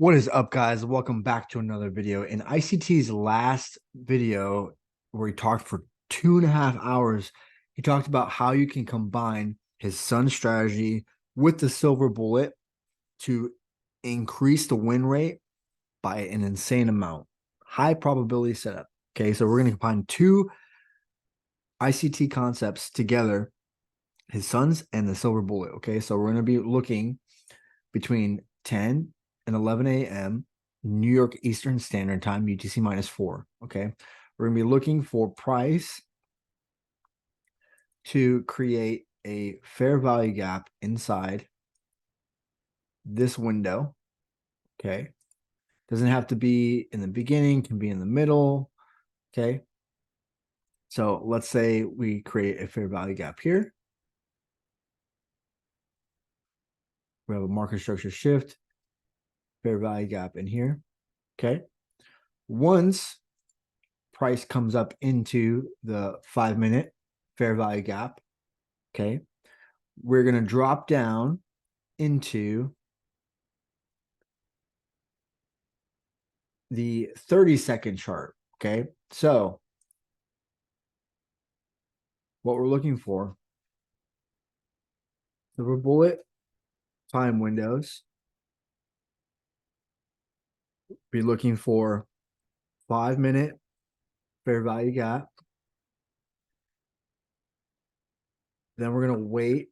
What is up, guys? Welcome back to another video. In ICT's last video, where he talked for 2.5 hours, he talked about how you can combine his sun strategy with the silver bullet to increase the win rate by an insane amount. High probability setup. Okay, so we're going to combine two ICT concepts together, his suns and the silver bullet. Okay, so we're going to be looking between 10 and 11 a.m. New York Eastern Standard Time, UTC -4. Okay. We're going to be looking for price to create a fair value gap inside this window. Okay. Doesn't have to be in the beginning, can be in the middle. Okay. So let's say we create a fair value gap here. We have a market structure shift, fair value gap in here. Okay. Once price comes up into the 5-minute fair value gap, okay, we're going to drop down into the 30-second chart. Okay, so what we're looking for, silver bullet time windows, be looking for 5-minute fair value gap. Then we're going to wait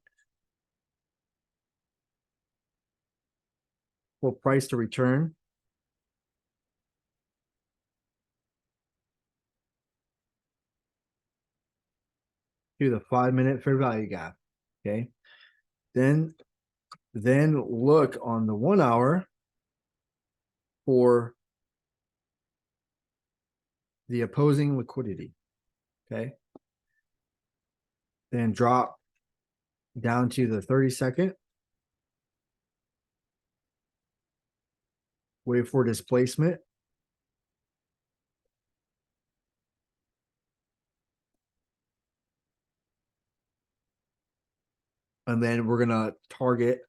for price to return to the 5-minute fair value gap. Okay, then look on the 1 hour for the opposing liquidity. Okay, then drop down to the 30-second, wait for displacement, and then we're gonna target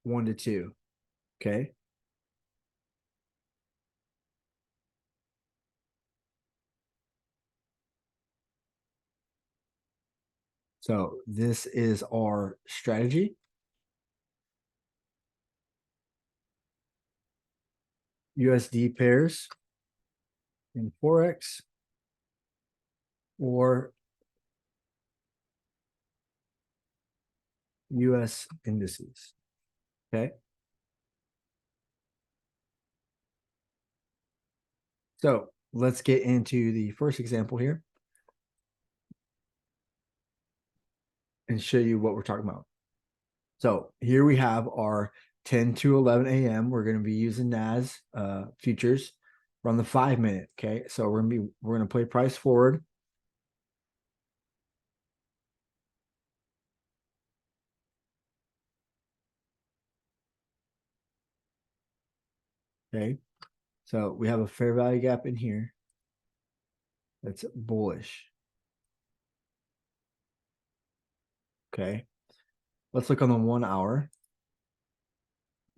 1 to 2. Okay, so this is our strategy. USD pairs in Forex or US indices. Okay. So let's get into the first example here and show you what we're talking about. So here we have our 10 to 11 a.m. We're going to be using NAS futures from the 5-minute. Okay. So we're going to play price forward. Okay. So we have a fair value gap in here that's bullish. Okay. Let's look on the 1 hour.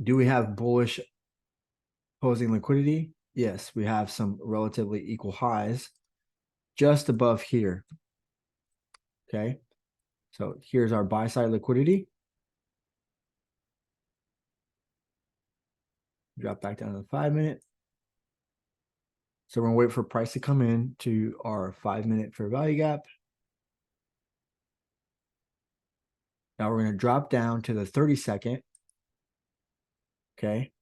Do we have bullish opposing liquidity? Yes, we have some relatively equal highs just above here. Okay. So here's our buy side liquidity. Drop back down to the 5-minute. So we're going to wait for price to come in to our 5-minute fair value gap. Now we're going to drop down to the 30-second. Okay.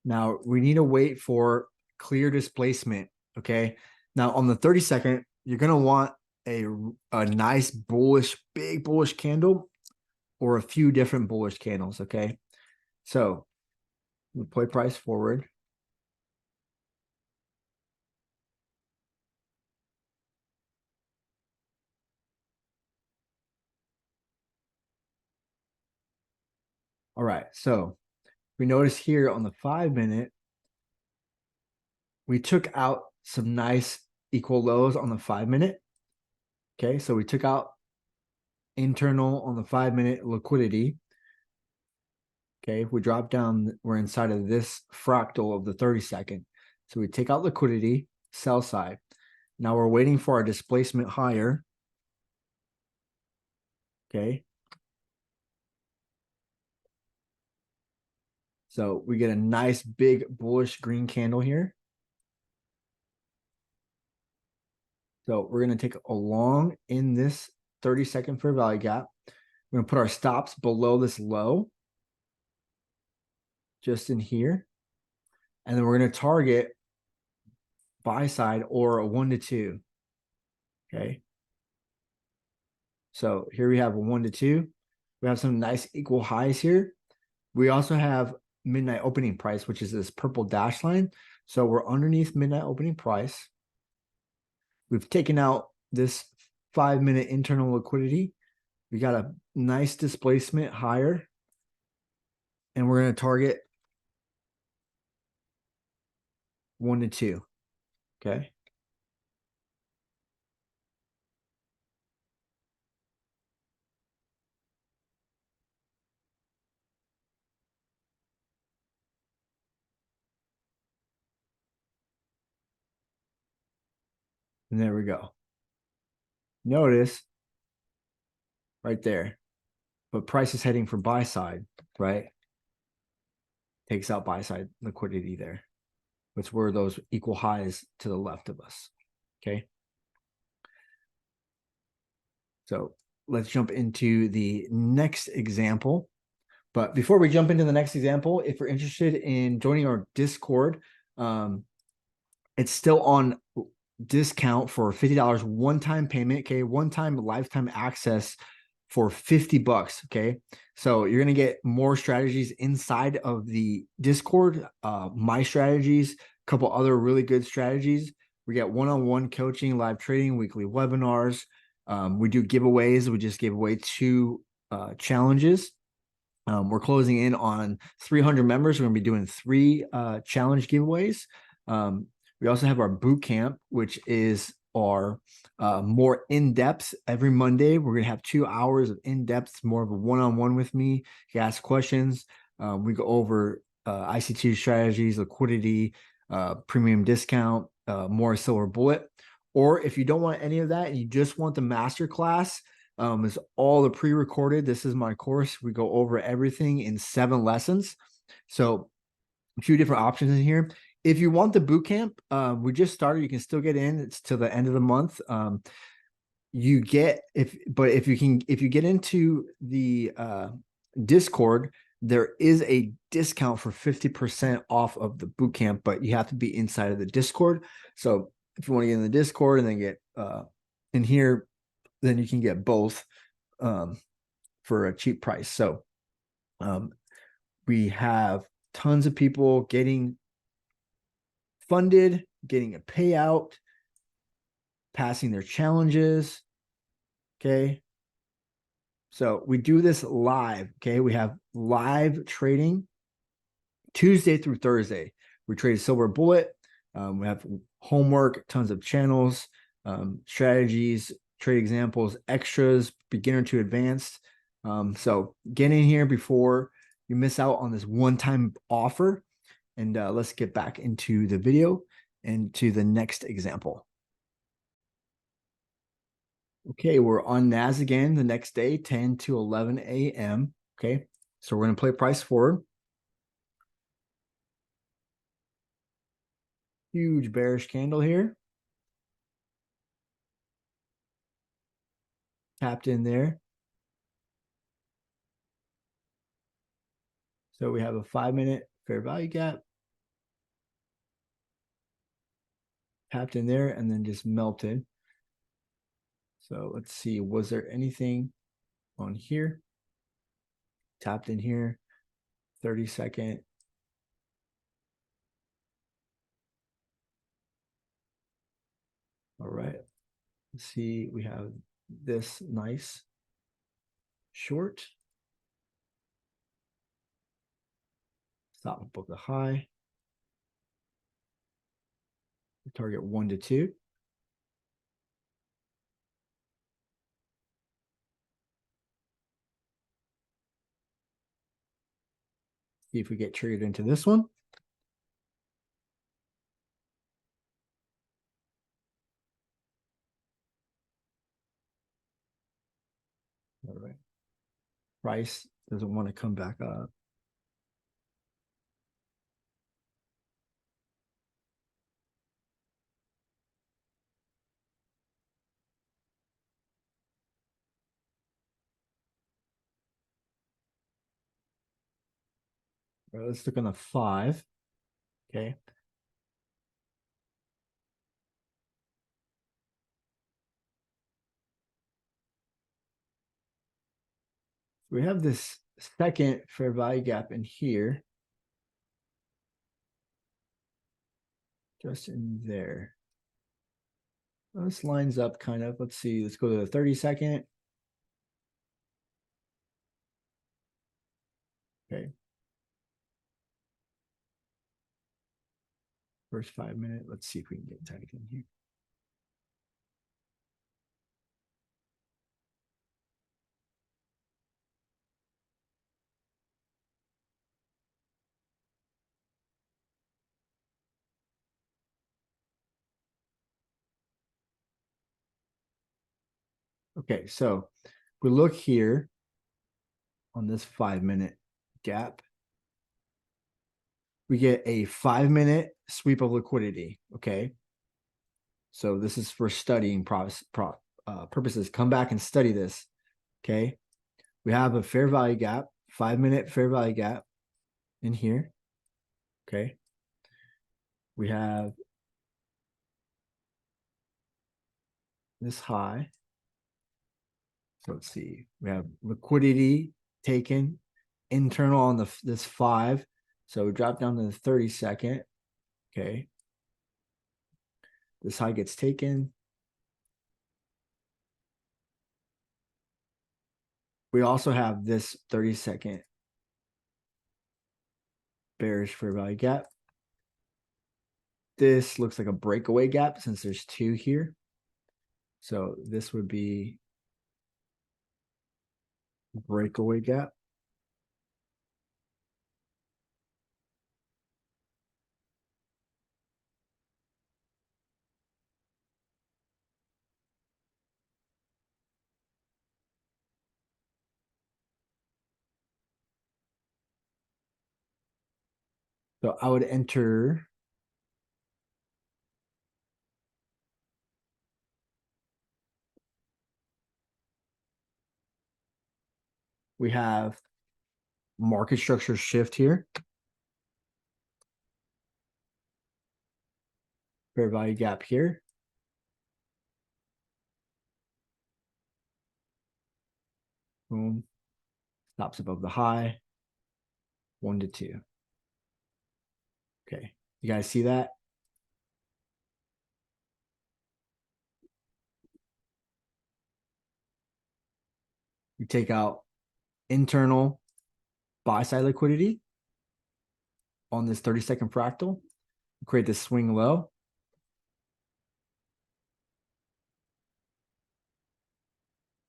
Now we need to wait for clear displacement. Okay. Now on the 30-second, you're going to want a nice bullish, big bullish candle or a few different bullish candles. Okay. So we play price forward. All right. So we notice here on the 5-minute, we took out some nice equal lows on the 5-minute. Okay. So we took out internal on the 5-minute liquidity. Okay, if we drop down, we're inside of this fractal of the 30-second. So we take out liquidity, sell side. Now we're waiting for our displacement higher. Okay. So we get a nice big bullish green candle here. So we're going to take a long in this 30-second fair value gap. We're going to put our stops below this low, just in here. And then we're going to target buy side or a 1 to 2. Okay. So here we have a 1 to 2. We have some nice equal highs here. We also have midnight opening price, which is this purple dash line. So we're underneath midnight opening price. We've taken out this 5-minute internal liquidity. We got a nice displacement higher. And we're going to target 1 to 2. Okay. And there we go. Notice right there, but price is heading for buy side, right? Takes out buy side liquidity there, which were those equal highs to the left of us. Okay. So let's jump into the next example. But before we jump into the next example, if you're interested in joining our Discord, it's still on discount for $50 one-time payment. Okay, one-time lifetime access for $50. Okay, so you're gonna get more strategies inside of the Discord. My strategies, a couple other really good strategies. We get one-on-one coaching, live trading, weekly webinars. We do giveaways. We just gave away 2 challenges. We're closing in on 300 members. We're going to be doing 3 challenge giveaways. We also have our boot camp, which is our more in-depth. Every Monday, we're going to have 2 hours of in-depth, more of a one-on-one with me. You ask questions. We go over ICT strategies, liquidity, premium discount, more silver bullet. Or if you don't want any of that and you just want the master class, is all the pre-recorded. This is my course. We go over everything in 7 lessons. So a few different options in here. If you want the boot camp, we just started. You can still get in. It's till the end of the month. You get if you get into the Discord, there is a discount for 50% off of the boot camp, but you have to be inside of the Discord. So if you want to get in the Discord and then get in here, then you can get both for a cheap price. So we have tons of people getting funded, getting a payout, passing their challenges. Okay. So we do this live. Okay. We have live trading Tuesday through Thursday. We trade silver bullet. We have homework, tons of channels, strategies, trade examples, extras, beginner to advanced. So get in here before you miss out on this one-time offer. And let's get back into the video and to the next example. Okay, we're on NAS again the next day, 10 to 11 a.m. Okay, so we're going to play price forward. Huge bearish candle here. Tapped in there. So we have a 5-minute fair value gap. Tapped in there and then just melted. So let's see, was there anything on here? Tapped in here, 30-second. All right, let's see, we have this nice short. Stop and book a high. Target 1 to 2. See if we get triggered into this one. All right. Price doesn't want to come back up. All right, let's look on the 5. Okay. We have this second fair value gap in here. Just in there. Well, this lines up kind of. Let's see. Let's go to the 30-second. Okay. First 5 minute. Let's see if we can get tagged in here. Okay, so we look here on this 5 minute gap. We get a 5 minute sweep of liquidity. Okay. So this is for studying purposes. Come back and study this. Okay. We have a fair value gap, 5 minute fair value gap in here. Okay. We have this high. So let's see. We have liquidity taken internal on this 5. So we drop down to the 30-second. Okay. This high gets taken. We also have this 30-second bearish fair value gap. This looks like a breakaway gap since there's 2 here. So this would be breakaway gap. So I would enter we have market structure shift here. Fair value gap here. Boom. Stops above the high. 1 to 2. Okay. You guys see that? You take out internal buy side liquidity on this 30-second fractal, create this swing low.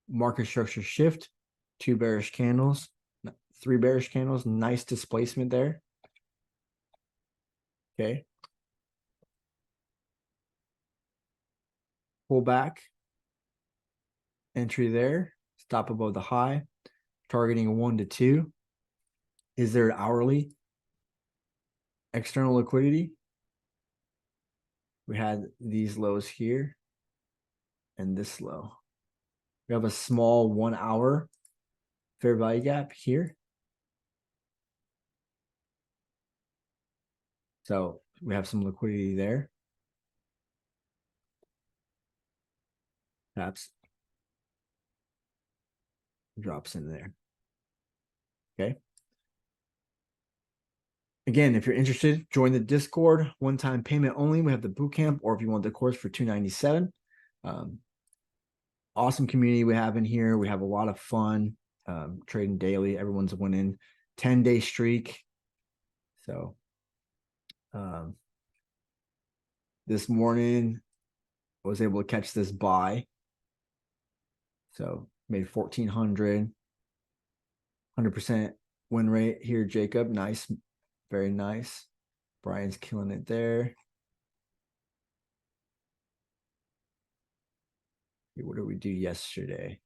Market structure shift, 2 bearish candles, 3 bearish candles, nice displacement there. Okay. Pull back, entry there, stop above the high, targeting 1 to 2. Is there hourly external liquidity? We had these lows here and this low. We have a small 1 hour fair value gap here. So we have some liquidity there. Perhaps drops in there. Okay. Again, if you're interested, join the Discord. One-time payment only. We have the bootcamp, or if you want the course for $297. Awesome community we have in here. We have a lot of fun trading daily. Everyone's winning. 10-day streak. So this morning I was able to catch this buy. So made 1,400, 100% win rate here, Jacob. Nice. Very nice. Brian's killing it there. What did we do yesterday?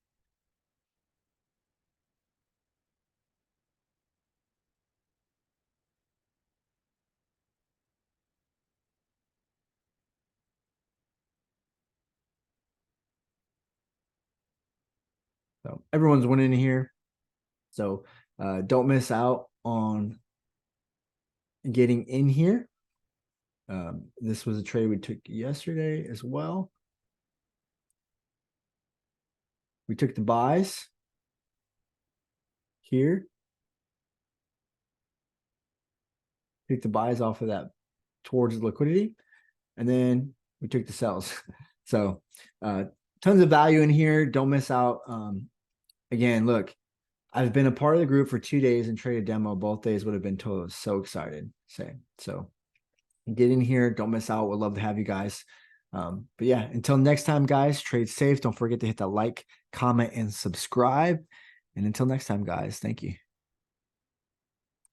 So everyone's winning here. So don't miss out on getting in here. This was a trade we took yesterday as well. We took the buys here. Took the buys off of that towards liquidity. And then we took the sells. So tons of value in here. Don't miss out. Again, look, I've been a part of the group for 2 days and traded demo. Both days would have been total. So excited. So get in here. Don't miss out. Would love to have you guys. But yeah, until next time, guys, trade safe. Don't forget to hit that like, comment, and subscribe. And until next time, guys, thank you.